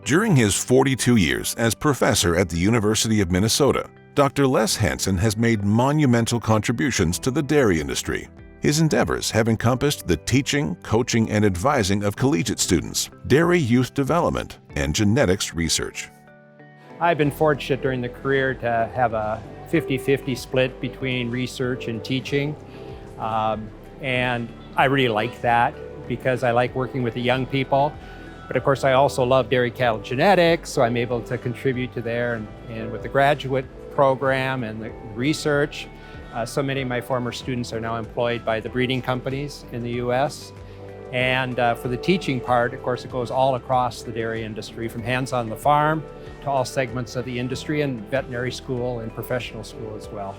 During his 42 years as professor at the University of Minnesota, Dr. Les Hansen has made monumental contributions to the dairy industry. His endeavors have encompassed the teaching, coaching, and advising of collegiate students, dairy youth development, and genetics research. I've been fortunate during the career to have a 50-50 split between research and teaching. And I really like that because I like working with the young people. But of course, I also love dairy cattle genetics, so I'm able to contribute to there and with the graduate program and the research. So many of my former students are now employed by the breeding companies in the US. And for the teaching part, of course, it goes all across the dairy industry, from hands on the farm to all segments of the industry and veterinary school and professional school as well.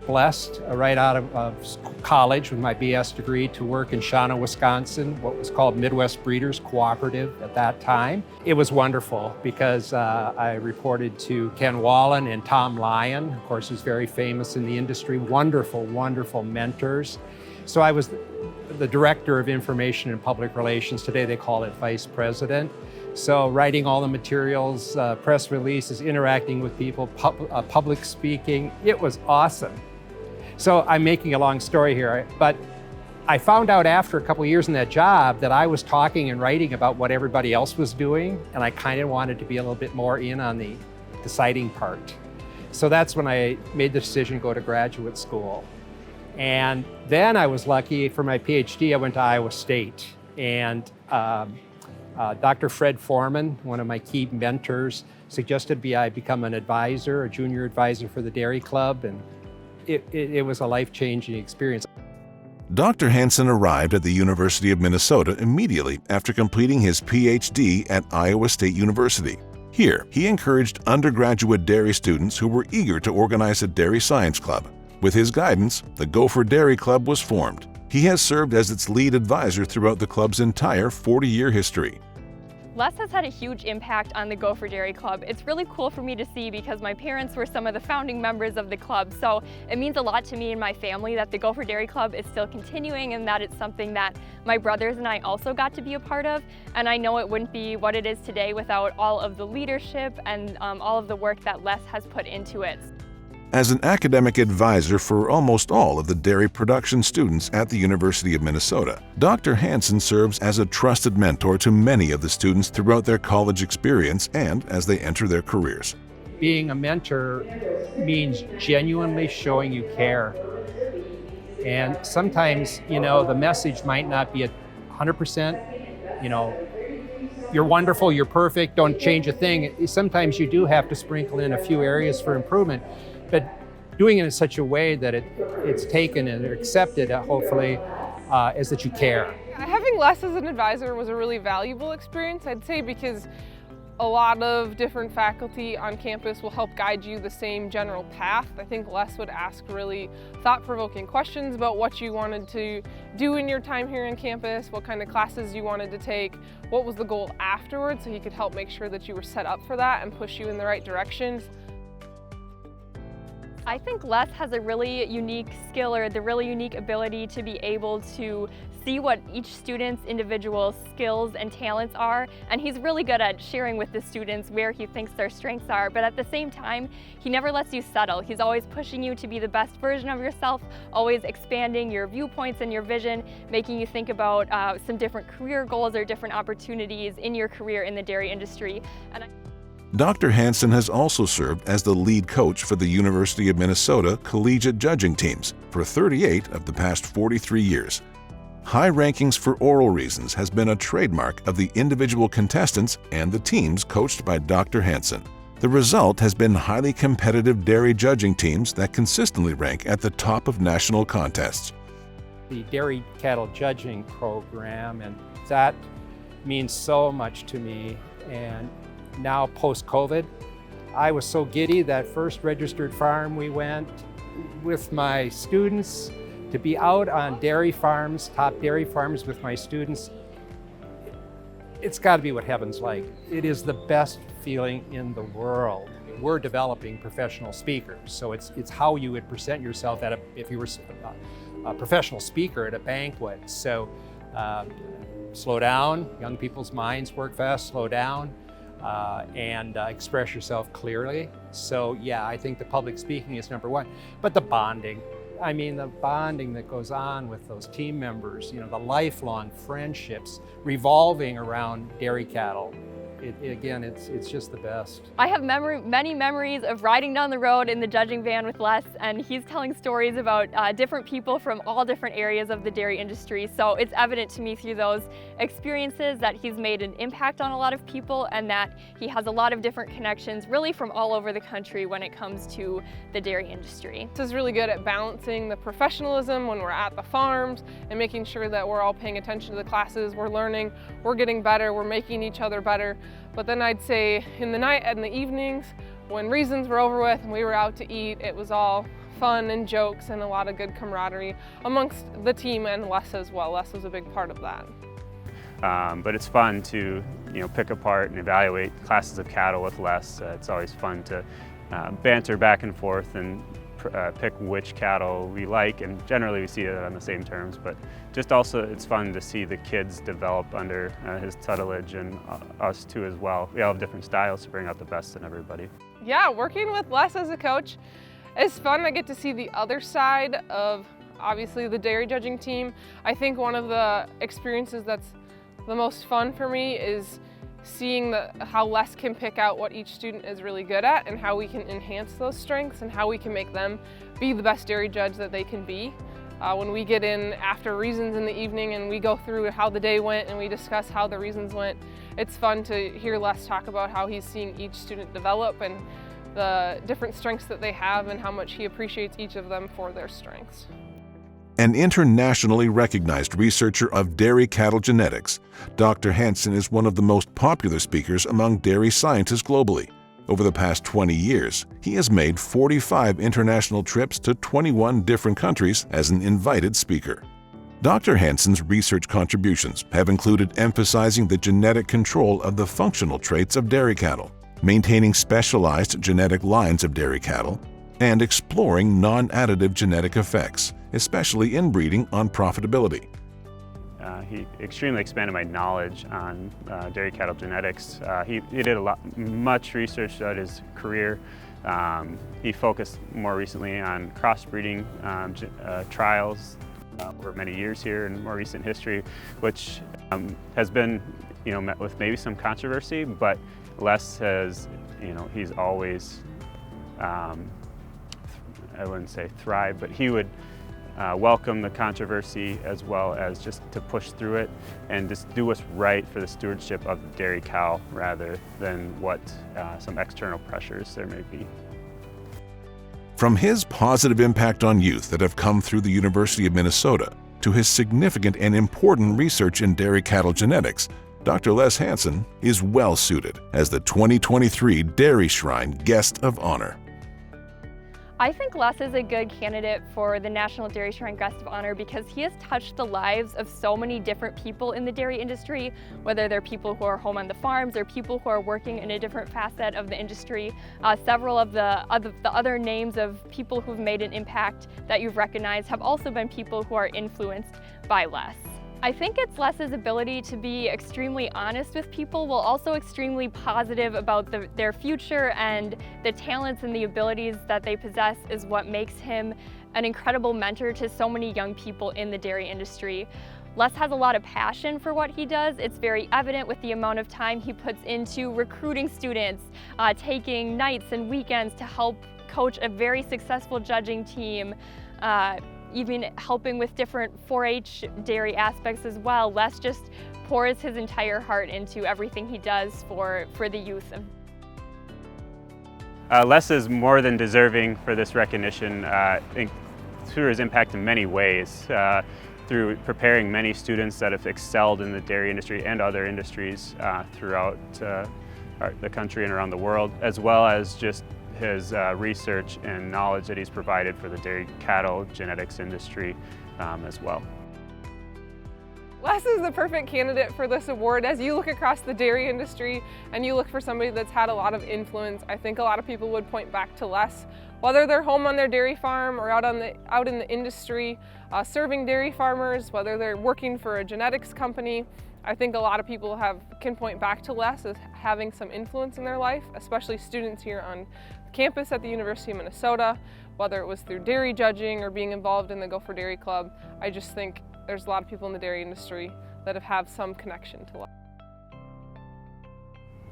Blessed right out of college with my BS degree to work in Shawano, Wisconsin, what was called Midwest Breeders Cooperative at that time. It was wonderful because I reported to Ken Wallen and Tom Lyon, of course, who's very famous in the industry, wonderful, wonderful mentors. So I was the director of information and public relations. Today they call it vice president. So writing all the materials, press releases, interacting with people, public speaking, it was awesome. So I'm making a long story here, but I found out after a couple of years in that job that I was talking and writing about what everybody else was doing, and I kind of wanted to be a little bit more in on the deciding part. So that's when I made the decision to go to graduate school. And then I was lucky for my PhD, I went to Iowa State. And Dr. Fred Foreman, one of my key mentors, suggested I become an advisor, a junior advisor for the Dairy Club, and it was a life-changing experience. Dr. Hansen arrived at the University of Minnesota immediately after completing his PhD at Iowa State University. Here, he encouraged undergraduate dairy students who were eager to organize a dairy science club. With his guidance, the Gopher Dairy Club was formed. He has served as its lead advisor throughout the club's entire 40-year history. Les has had a huge impact on the Gopher Dairy Club. It's really cool for me to see because my parents were some of the founding members of the club, so it means a lot to me and my family that the Gopher Dairy Club is still continuing and that it's something that my brothers and I also got to be a part of. And I know it wouldn't be what it is today without all of the leadership and all of the work that Les has put into it. As an academic advisor for almost all of the dairy production students at the University of Minnesota, Dr. Hansen serves as a trusted mentor to many of the students throughout their college experience and as they enter their careers. Being a mentor means genuinely showing you care. And sometimes, the message might not be 100%, you're wonderful, you're perfect, don't change a thing. Sometimes you do have to sprinkle in a few areas for improvement. But doing it in such a way that it's taken and accepted, hopefully, is that you care. Having Les as an advisor was a really valuable experience, I'd say, because a lot of different faculty on campus will help guide you the same general path. I think Les would ask really thought-provoking questions about what you wanted to do in your time here on campus, what kind of classes you wanted to take, what was the goal afterwards, so he could help make sure that you were set up for that and push you in the right direction. I think Les has a really unique skill or the really unique ability to be able to see what each student's individual skills and talents are, and he's really good at sharing with the students where he thinks their strengths are, but at the same time, he never lets you settle. He's always pushing you to be the best version of yourself, always expanding your viewpoints and your vision, making you think about some different career goals or different opportunities in your career in the dairy industry. Dr. Hansen has also served as the lead coach for the University of Minnesota collegiate judging teams for 38 of the past 43 years. High rankings for oral reasons has been a trademark of the individual contestants and the teams coached by Dr. Hansen. The result has been highly competitive dairy judging teams that consistently rank at the top of national contests. The dairy cattle judging program, and that means so much to me. And now post-COVID, I was so giddy that first registered farm we went with my students to be out on dairy farms, top dairy farms with my students. It's got to be what heaven's like. It is the best feeling in the world. We're developing professional speakers, so it's how you would present yourself if you were a professional speaker at a banquet. So slow down, young people's minds work fast, slow down. and express yourself clearly. So yeah, I think the public speaking is number one, but the bonding. I mean, the bonding that goes on with those team members, you know, the lifelong friendships revolving around dairy cattle. Again, it's just the best. I have many memories of riding down the road in the judging van with Les, and he's telling stories about different people from all different areas of the dairy industry. So it's evident to me through those experiences that he's made an impact on a lot of people, and that he has a lot of different connections really from all over the country when it comes to the dairy industry. This is really good at balancing the professionalism when we're at the farms and making sure that we're all paying attention to the classes, we're learning, we're getting better, we're making each other better. But then I'd say in the night and the evenings, when reasons were over with and we were out to eat, it was all fun and jokes and a lot of good camaraderie amongst the team and Les as well. Les was a big part of that. But it's fun to pick apart and evaluate classes of cattle with Les. It's always fun to banter back and forth and pick which cattle we like, and generally we see it on the same terms, but just also it's fun to see the kids develop under his tutelage, and us too as well. We all have different styles to bring out the best in everybody. Yeah, working with Les as a coach is fun. I get to see the other side of obviously the dairy judging team. I think one of the experiences that's the most fun for me is seeing how Les can pick out what each student is really good at and how we can enhance those strengths and how we can make them be the best dairy judge that they can be. When we get in after reasons in the evening and we go through how the day went and we discuss how the reasons went, it's fun to hear Les talk about how he's seeing each student develop and the different strengths that they have and how much he appreciates each of them for their strengths. An internationally recognized researcher of dairy cattle genetics, Dr. Hansen is one of the most popular speakers among dairy scientists globally. Over the past 20 years, he has made 45 international trips to 21 different countries as an invited speaker. Dr. Hansen's research contributions have included emphasizing the genetic control of the functional traits of dairy cattle, maintaining specialized genetic lines of dairy cattle, and exploring non-additive genetic effects, especially inbreeding, on profitability. He extremely expanded my knowledge on dairy cattle genetics. He did much research throughout his career. He focused more recently on crossbreeding trials over many years here in more recent history, which has been met with maybe some controversy, but Les has, he's always, I wouldn't say thrive, but he would welcome the controversy as well as just to push through it and just do what's right for the stewardship of the dairy cow rather than what some external pressures there may be. From his positive impact on youth that have come through the University of Minnesota to his significant and important research in dairy cattle genetics, Dr. Les Hansen is well suited as the 2023 Dairy Shrine Guest of Honor. I think Les is a good candidate for the National Dairy Shrine Guest of Honor because he has touched the lives of so many different people in the dairy industry, whether they're people who are home on the farms or people who are working in a different facet of the industry. Several of the other names of people who've made an impact that you've recognized have also been people who are influenced by Les. I think it's Les's ability to be extremely honest with people while also extremely positive about their future, and the talents and the abilities that they possess is what makes him an incredible mentor to so many young people in the dairy industry. Les has a lot of passion for what he does. It's very evident with the amount of time he puts into recruiting students, taking nights and weekends to help coach a very successful judging team, even helping with different 4-H dairy aspects as well. Les just pours his entire heart into everything he does for the youth. Les is more than deserving for this recognition, I think, through his impact in many ways, through preparing many students that have excelled in the dairy industry and other industries throughout the country and around the world, as well as just his research and knowledge that he's provided for the dairy cattle genetics industry as well. Les is the perfect candidate for this award. As you look across the dairy industry and you look for somebody that's had a lot of influence, I think a lot of people would point back to Les. Whether they're home on their dairy farm or out in the industry, serving dairy farmers, whether they're working for a genetics company, I think a lot of people can point back to Les as having some influence in their life, especially students here on campus at the University of Minnesota, whether it was through dairy judging or being involved in the Go for Dairy Club. I just think there's a lot of people in the dairy industry that have some connection to Les.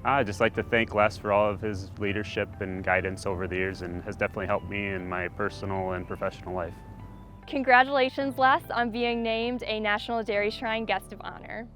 I'd just like to thank Les for all of his leadership and guidance over the years, and has definitely helped me in my personal and professional life. Congratulations, Les, on being named a National Dairy Shrine Guest of Honor.